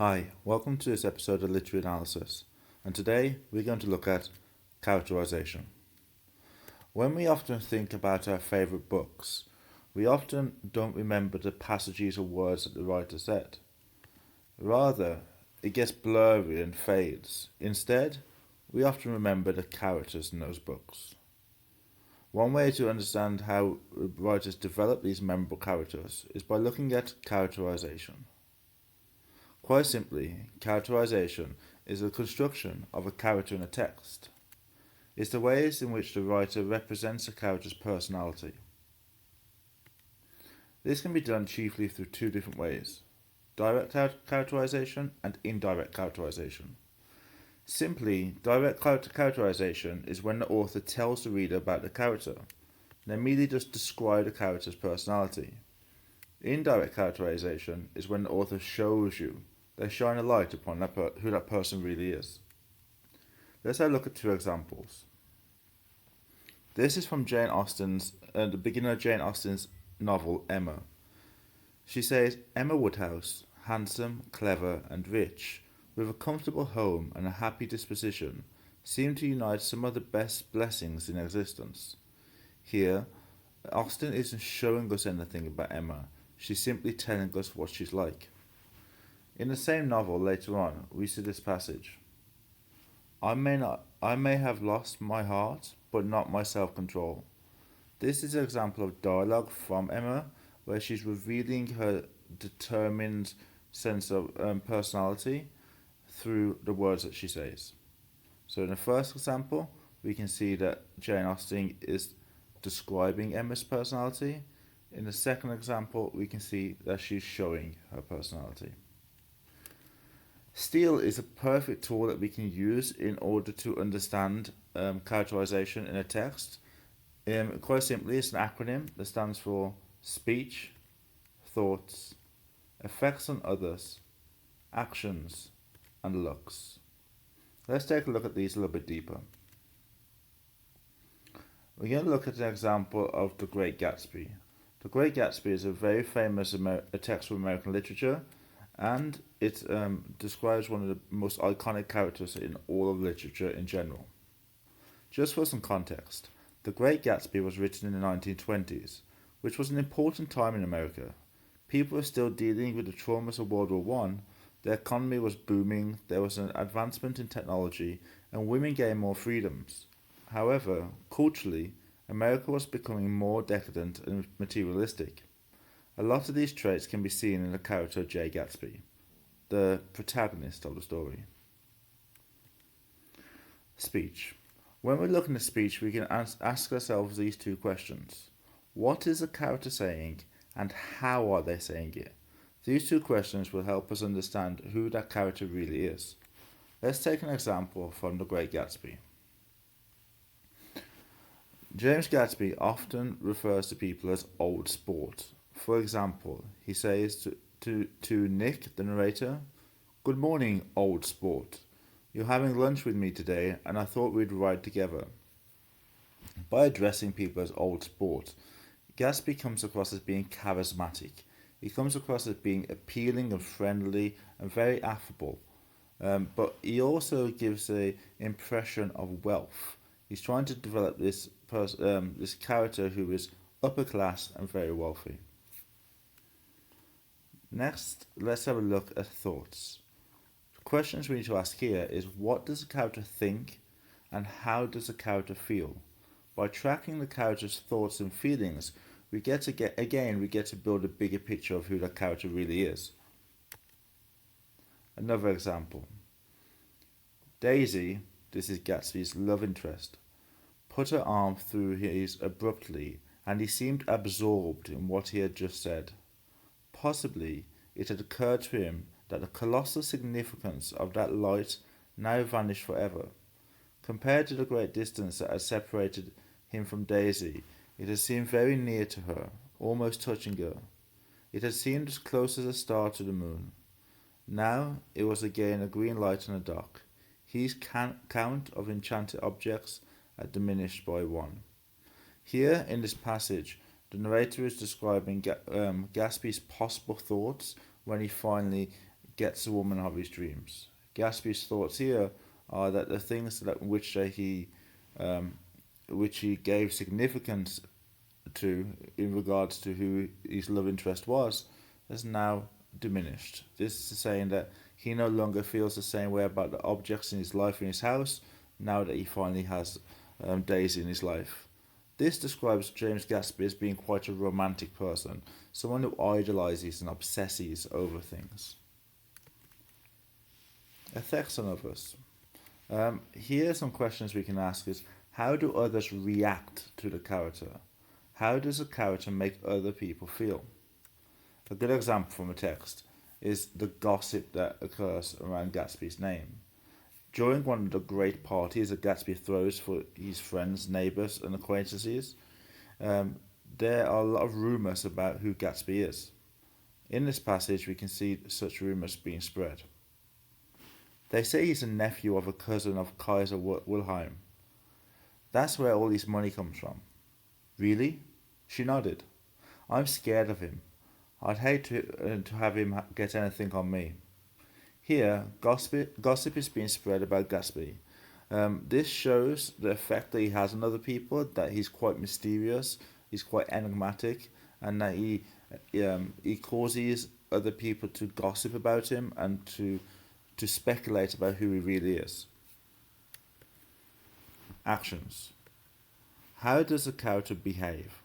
Hi, welcome to this episode of Literary Analysis, and today we're going to look at characterization. When we often think about our favourite books, we often don't remember the passages or words that the writer said. Rather, it gets blurry and fades. Instead, we often remember the characters in those books. One way to understand how writers develop these memorable characters is by looking at characterization. Quite simply, characterization is the construction of a character in a text. It's the ways in which the writer represents a character's personality. This can be done chiefly through two different ways: direct characterization and indirect characterization. Simply, direct characterization is when the author tells the reader about the character, they merely just describe the character's personality. Indirect characterization is when the author shows you, they shine a light upon who that person really is. Let's have a look at two examples. This is from the beginning of Jane Austen's novel Emma. She says, Emma Woodhouse, handsome, clever, and rich, with a comfortable home and a happy disposition, seemed to unite some of the best blessings in existence. Here, Austen isn't showing us anything about Emma, she's simply telling us what she's like. In the same novel later on, we see this passage. I may have lost my heart, but not my self-control. This is an example of dialogue from Emma, where she's revealing her determined sense of personality through the words that she says. So in the first example, we can see that Jane Austen is describing Emma's personality. In the second example, we can see that she's showing her personality. Steel is a perfect tool that we can use in order to understand characterization in a text. Quite simply, it's an acronym that stands for speech, thoughts, effects on others, actions, and looks. Let's take a look at these a little bit deeper. We're going to look at an example of The Great Gatsby. The Great Gatsby is a very famous text from American literature, and it describes one of the most iconic characters in all of literature in general. Just for some context, The Great Gatsby was written in the 1920s, which was an important time in America. People were still dealing with the traumas of World War One. The economy was booming, there was an advancement in technology, and women gained more freedoms. However, culturally, America was becoming more decadent and materialistic. A lot of these traits can be seen in the character of Jay Gatsby, the protagonist of the story. Speech. When we're looking at speech, we can ask ourselves these two questions. What is the character saying, and how are they saying it? These two questions will help us understand who that character really is. Let's take an example from The Great Gatsby. James Gatsby often refers to people as old sport. For example, he says to Nick, the narrator, "Good morning, old sport. You're having lunch with me today, and I thought we'd ride together." By addressing people as old sport, Gatsby comes across as being charismatic. He comes across as being appealing and friendly and very affable. But he also gives an impression of wealth. He's trying to develop this character who is upper class and very wealthy. Next, let's have a look at thoughts. The questions we need to ask here is, what does the character think, and how does the character feel? By tracking the character's thoughts and feelings, we get to build a bigger picture of who that character really is. Another example. Daisy, this is Gatsby's love interest, put her arm through his abruptly, and he seemed absorbed in what he had just said. Possibly, it had occurred to him that the colossal significance of that light now vanished forever. Compared to the great distance that had separated him from Daisy, it had seemed very near to her, almost touching her. It had seemed as close as a star to the moon. Now it was again a green light on a dock. His count of enchanted objects had diminished by one. Here in this passage, the narrator is describing Gatsby's possible thoughts when he finally gets the woman of his dreams. Gatsby's thoughts here are that the things that um, which he gave significance to in regards to who his love interest was has now diminished. This is saying that he no longer feels the same way about the objects in his life in his house now that he finally has Daisy in his life. This describes James Gatsby as being quite a romantic person, someone who idolizes and obsesses over things. Effects on others. Here are some questions we can ask is how do others react to the character? How does a character make other people feel? A good example from a text is the gossip that occurs around Gatsby's name. During one of the great parties that Gatsby throws for his friends, neighbours, and acquaintances, there are a lot of rumours about who Gatsby is. In this passage, we can see such rumours being spread. They say he's a nephew of a cousin of Kaiser Wilhelm. That's where all his money comes from. Really? She nodded. I'm scared of him. I'd hate to have him get anything on me. Here, gossip is being spread about Gatsby. This shows the effect that he has on other people, that he's quite mysterious, he's quite enigmatic, and that he causes other people to gossip about him and to speculate about who he really is. Actions. How does a character behave?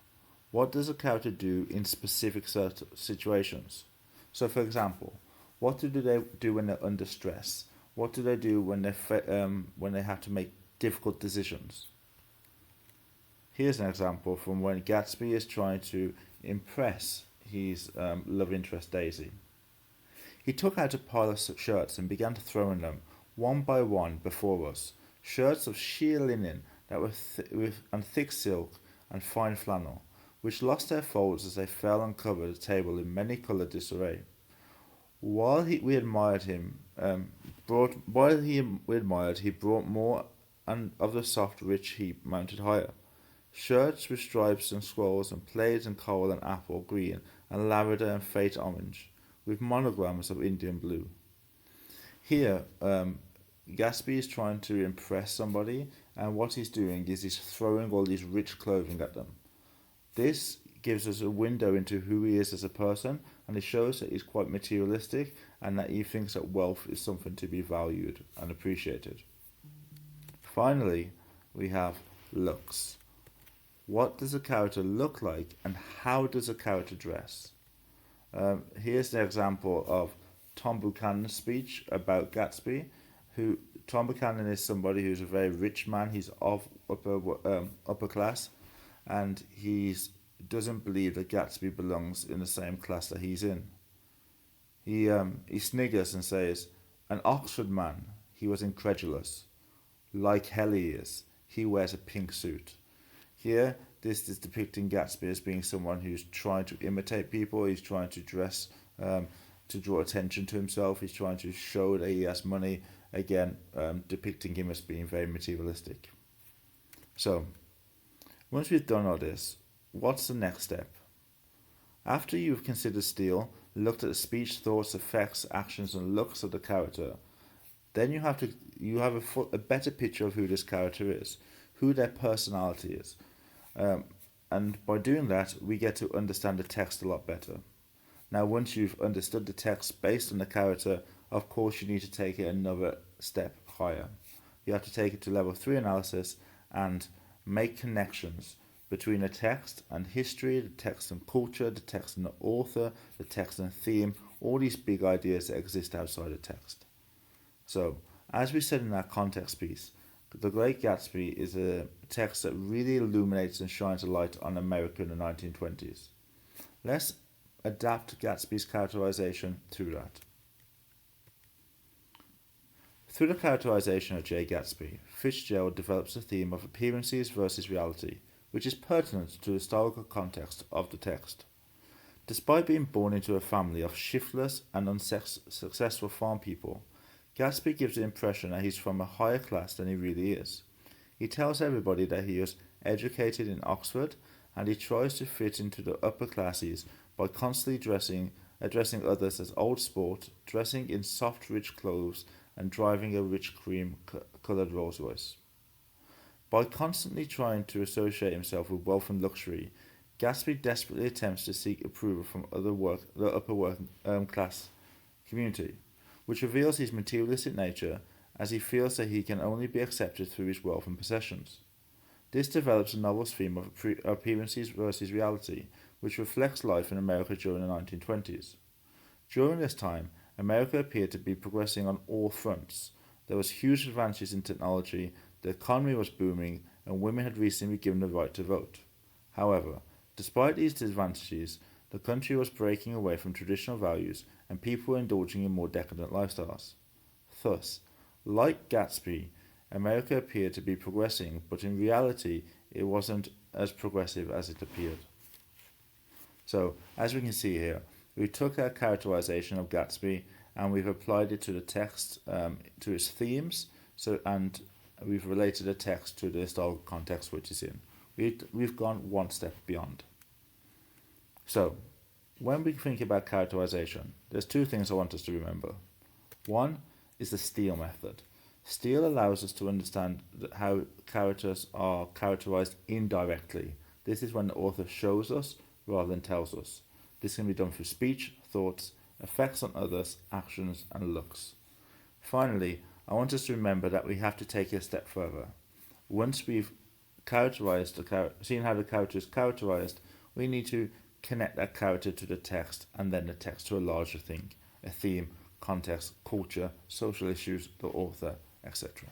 What does a character do in specific situations? So, for example, what do they do when they're under stress? What do they do when they have to make difficult decisions? Here's an example from when Gatsby is trying to impress his love interest Daisy. He took out a pile of shirts and began to throw them, one by one, before us. Shirts of sheer linen that were and thick silk and fine flannel, which lost their folds as they fell and covered the table in many-coloured disarray. While we admired, he brought more and of the soft, rich heap mounted higher. Shirts with stripes and scrolls and plaids and coral and apple green and lavender and fate orange, with monograms of Indian blue. Here, Gatsby is trying to impress somebody, and what he's doing is he's throwing all these rich clothing at them. This gives us a window into who he is as a person, and it shows that he's quite materialistic and that he thinks that wealth is something to be valued and appreciated. Finally, we have looks. What does a character look like, and how does a character dress? Here's an example of Tom Buchanan's speech about Gatsby. Tom Buchanan is somebody who's a very rich man. He's of upper class, and he doesn't believe that Gatsby belongs in the same class that he's in. He sniggers and says, "An Oxford man." He was incredulous. Like hell he is. He wears a pink suit. Here, this is depicting Gatsby as being someone who's trying to imitate people. He's trying to dress to draw attention to himself. He's trying to show that he has money. Again, depicting him as being very materialistic. So, once we've done all this, what's the next step? After you've considered style, looked at the speech, thoughts, effects, actions, and looks of the character, then you have a better picture of who this character is, who their personality is. And by doing that, we get to understand the text a lot better. Now, once you've understood the text based on the character, of course you need to take it another step higher. You have to take it to level 3 analysis and make connections between the text and history, the text and culture, the text and the author, the text and theme, all these big ideas that exist outside the text. So, as we said in our context piece, The Great Gatsby is a text that really illuminates and shines a light on America in the 1920s. Let's adapt Gatsby's characterization through that. Through the characterization of J. Gatsby, Fitzgerald develops a theme of appearances versus reality, which is pertinent to the historical context of the text. Despite being born into a family of shiftless and unsuccessful farm people, Gatsby gives the impression that he's from a higher class than he really is. He tells everybody that he is educated in Oxford, and he tries to fit into the upper classes by constantly dressing addressing others as old sport, dressing in soft, rich clothes, and driving a rich cream-coloured Rolls Royce. By constantly trying to associate himself with wealth and luxury, Gatsby desperately attempts to seek approval from the upper working class community, which reveals his materialistic nature as he feels that he can only be accepted through his wealth and possessions. This develops a novel's theme of appearances versus reality, which reflects life in America during the 1920s. During this time, America appeared to be progressing on all fronts. There was huge advances in technology, the economy was booming, and women had recently been given the right to vote. However, despite these advantages, the country was breaking away from traditional values and people were indulging in more decadent lifestyles. Thus, like Gatsby, America appeared to be progressing, but in reality, it wasn't as progressive as it appeared. So, as we can see here, we took our characterization of Gatsby and we've applied it to the text, to its themes, and we've related the text to the historical context which it's in. We've gone one step beyond. So, when we think about characterization, there's two things I want us to remember. One is the Steele method. Steele allows us to understand how characters are characterized indirectly. This is when the author shows us rather than tells us. This can be done through speech, thoughts, effects on others, actions, and looks. Finally, I want us to remember that we have to take it a step further. Once we've seen how the character is characterized, we need to connect that character to the text and then the text to a larger thing, a theme, context, culture, social issues, the author, etc.